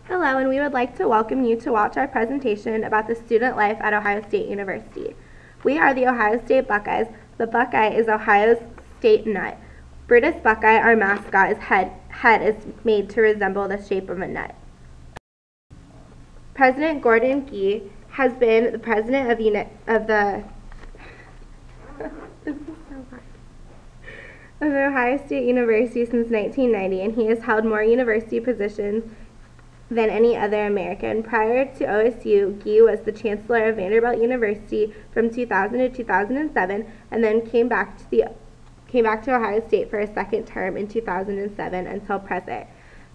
Hello, and we would like to welcome you to watch our presentation about the student life at Ohio State University. We are the Ohio State Buckeyes. The Buckeye is Ohio's state nut. Brutus Buckeye, our mascot, head is made to resemble the shape of a nut. President Gordon Gee has been the president of Ohio State University since 1990, and he has held more university positions than any other American. Prior to OSU, Gee was the chancellor of Vanderbilt University from 2000 to 2007, and then came back to Ohio State for a second term in 2007 until present.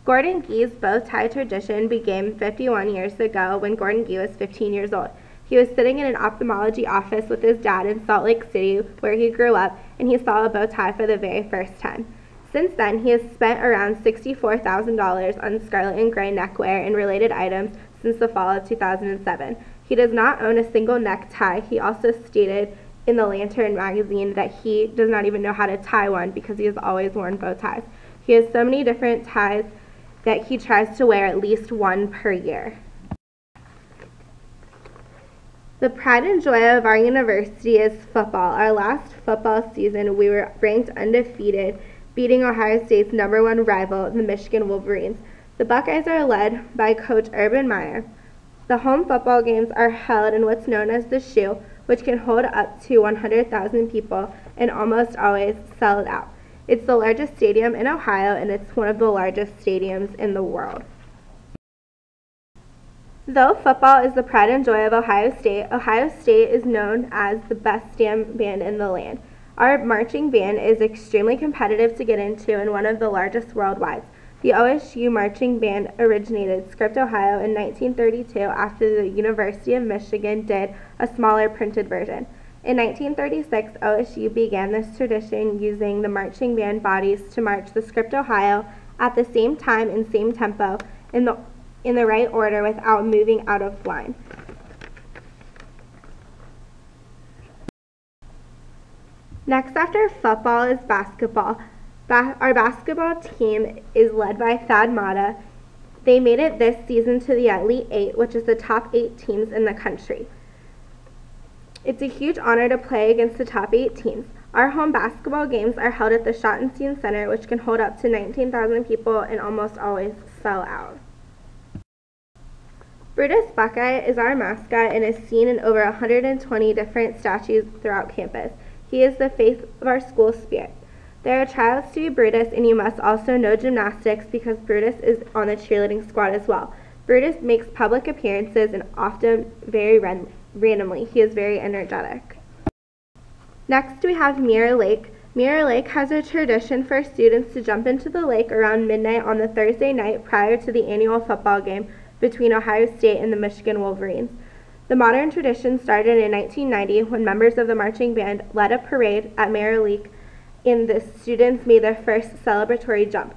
Gordon Gee's bow tie tradition began 51 years ago when Gordon Gee was 15 years old. He was sitting in an ophthalmology office with his dad in Salt Lake City, where he grew up, and he saw a bow tie for the very first time. Since then, he has spent around $64,000 on scarlet and gray neckwear and related items since the fall of 2007. He does not own a single necktie. He also stated in the Lantern magazine that he does not even know how to tie one because he has always worn bow ties. He has so many different ties that he tries to wear at least one per year. The pride and joy of our university is football. Our last football season, we were ranked undefeated, beating Ohio State's #1 rival, the Michigan Wolverines. The Buckeyes are led by Coach Urban Meyer. The home football games are held in what's known as the Shoe, which can hold up to 100,000 people and almost always sold out. It's the largest stadium in Ohio, and it's one of the largest stadiums in the world. Though football is the pride and joy of Ohio State is known as the best band in the land. Our marching band is extremely competitive to get into and one of the largest worldwide. The OSU marching band originated Script, Ohio in 1932 after the University of Michigan did a smaller printed version. In 1936, OSU began this tradition using the marching band bodies to march the Script, Ohio at the same time and same tempo in the right order without moving out of line. Next after football is basketball. Our basketball team is led by Thad Matta. They made it this season to the Elite Eight, which is the top 8 teams in the country. It's a huge honor to play against the top 8 teams. Our home basketball games are held at the Schottenstein Center, which can hold up to 19,000 people and almost always sell out. Brutus Buckeye is our mascot and is seen in over 120 different statues throughout campus. He is the face of our school spirit. There are tryouts to be Brutus, and you must also know gymnastics because Brutus is on the cheerleading squad as well. Brutus makes public appearances and often very randomly. He is very energetic. Next we have Mirror Lake. Mirror Lake has a tradition for students to jump into the lake around midnight on the Thursday night prior to the annual football game between Ohio State and the Michigan Wolverines. The modern tradition started in 1990 when members of the marching band led a parade at Mirror Lake and the students made their first celebratory jump.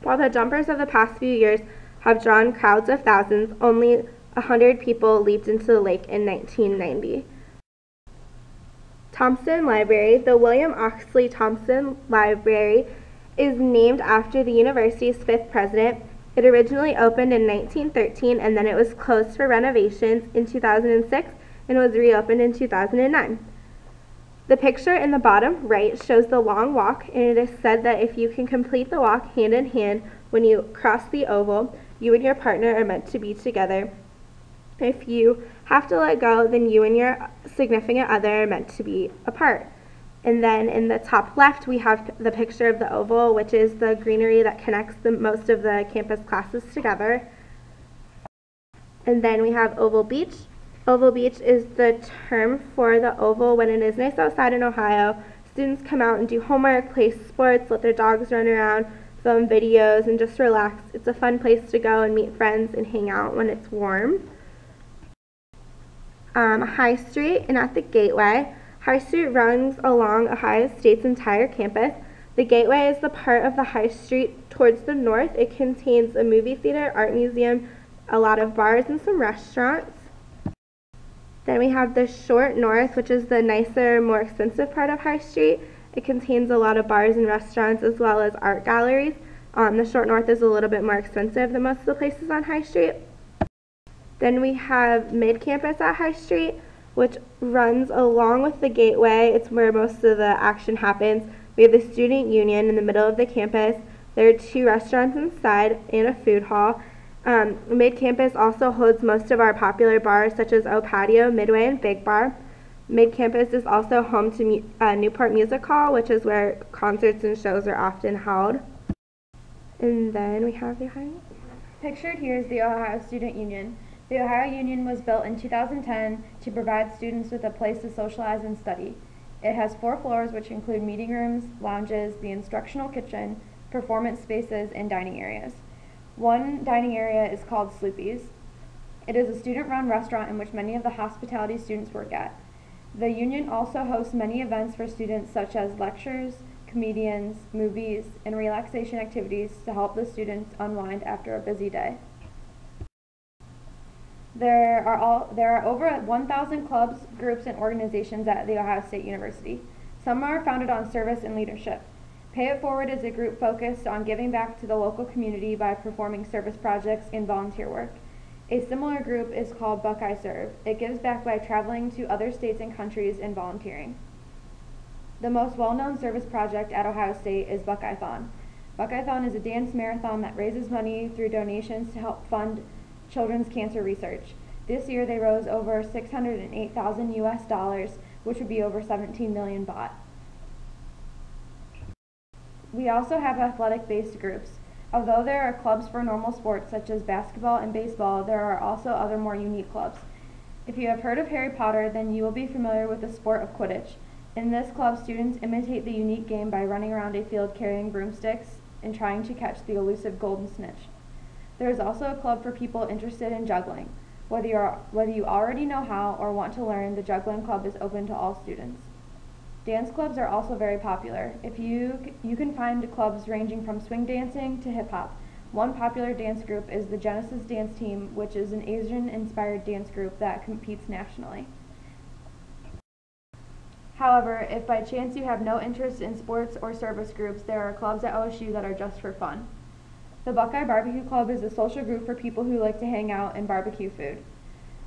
While the jumpers of the past few years have drawn crowds of thousands, only 100 people leaped into the lake in 1990. Thompson Library. The William Oxley Thompson Library is named after the university's 5th president. It originally opened in 1913 and then it was closed for renovations in 2006 and was reopened in 2009. The picture in the bottom right shows the long walk, and it is said that if you can complete the walk hand in hand when you cross the oval, you and your partner are meant to be together. If you have to let go, then you and your significant other are meant to be apart. And then in the top left, we have the picture of the oval, which is the greenery that connects most of the campus classes together. And then we have Oval Beach. Oval Beach is the term for the oval when it is nice outside in Ohio. Students come out and do homework, play sports, let their dogs run around, film videos, and just relax. It's a fun place to go and meet friends and hang out when it's warm. High Street and at the Gateway. High Street runs along Ohio State's entire campus. The Gateway is the part of the High Street towards the north. It contains a movie theater, art museum, a lot of bars, and some restaurants. Then we have the Short North, which is the nicer, more expensive part of High Street. It contains a lot of bars and restaurants as well as art galleries. The Short North is a little bit more expensive than most of the places on High Street. Then we have Mid-Campus at High Street, which runs along with the Gateway. It's where most of the action happens. We have the Student Union in the middle of the campus. There are 2 restaurants inside and a food hall. Mid-Campus also holds most of our popular bars such as O Patio, Midway, and Big Bar. Mid-Campus is also home to Newport Music Hall, which is where concerts and shows are often held. And then we have the Ohio. Pictured here is the Ohio Student Union. The Ohio Union was built in 2010 to provide students with a place to socialize and study. It has 4 floors, which include meeting rooms, lounges, the instructional kitchen, performance spaces, and dining areas. One dining area is called Sloopy's. It is a student-run restaurant in which many of the hospitality students work at. The Union also hosts many events for students such as lectures, comedians, movies, and relaxation activities to help the students unwind after a busy day. There are over 1,000 clubs, groups, and organizations at The Ohio State University. Some are founded on service and leadership. Pay It Forward is a group focused on giving back to the local community by performing service projects and volunteer work. A similar group is called Buckeye Serve. It gives back by traveling to other states and countries and volunteering. The most well-known service project at Ohio State is Buckeye-thon. Buckeye-thon is a dance marathon that raises money through donations to help fund children's cancer research. This year they rose over $608,000 US, which would be over 17 million baht. We also have athletic-based groups. Although there are clubs for normal sports such as basketball and baseball, there are also other more unique clubs. If you have heard of Harry Potter, then you will be familiar with the sport of Quidditch. In this club, students imitate the unique game by running around a field carrying broomsticks and trying to catch the elusive golden snitch. There is also a club for people interested in juggling. Whether you already know how or want to learn, the juggling club is open to all students. Dance clubs are also very popular. You can find clubs ranging from swing dancing to hip hop. One popular dance group is the Genesis Dance Team, which is an Asian-inspired dance group that competes nationally. However, if by chance you have no interest in sports or service groups, there are clubs at OSU that are just for fun. The Buckeye Barbecue Club is a social group for people who like to hang out and barbecue food.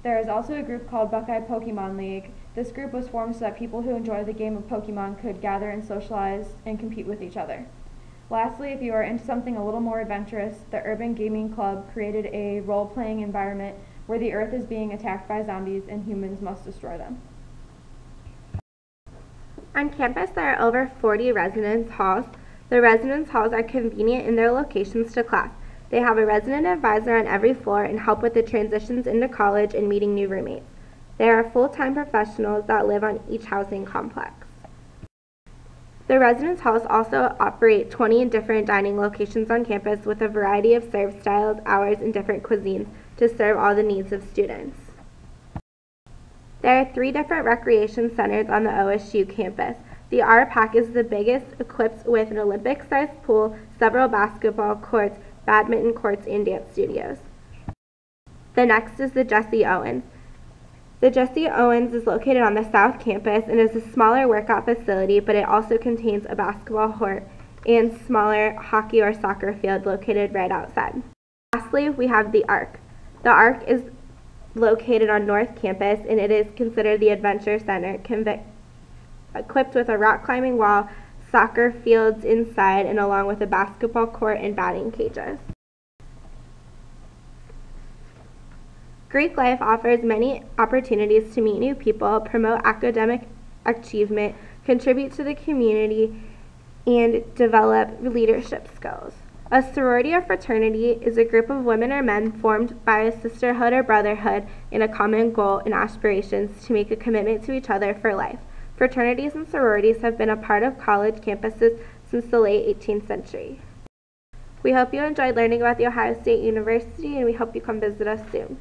There is also a group called Buckeye Pokemon League. This group was formed so that people who enjoy the game of Pokemon could gather and socialize and compete with each other. Lastly, if you are into something a little more adventurous, the Urban Gaming Club created a role-playing environment where the earth is being attacked by zombies and humans must destroy them. On campus, there are over 40 residence halls. The residence halls are convenient in their locations to class. They have a resident advisor on every floor and help with the transitions into college and meeting new roommates. There are full-time professionals that live on each housing complex. The residence halls also operate 20 different dining locations on campus with a variety of serve styles, hours, and different cuisines to serve all the needs of students. There are 3 different recreation centers on the OSU campus. The R-Pack is the biggest, equipped with an Olympic-sized pool, several basketball courts, badminton courts, and dance studios. The next is the Jesse Owens. The Jesse Owens is located on the South Campus and is a smaller workout facility, but it also contains a basketball court and smaller hockey or soccer field located right outside. Lastly, we have the Arc. The Arc is located on North Campus and it is considered the Adventure Center, equipped with a rock climbing wall, soccer fields inside, and along with a basketball court and batting cages. Greek life offers many opportunities to meet new people, promote academic achievement, contribute to the community, and develop leadership skills. A sorority or fraternity is a group of women or men formed by a sisterhood or brotherhood in a common goal and aspirations to make a commitment to each other for life. Fraternities and sororities have been a part of college campuses since the late 18th century. We hope you enjoyed learning about The Ohio State University, and we hope you come visit us soon.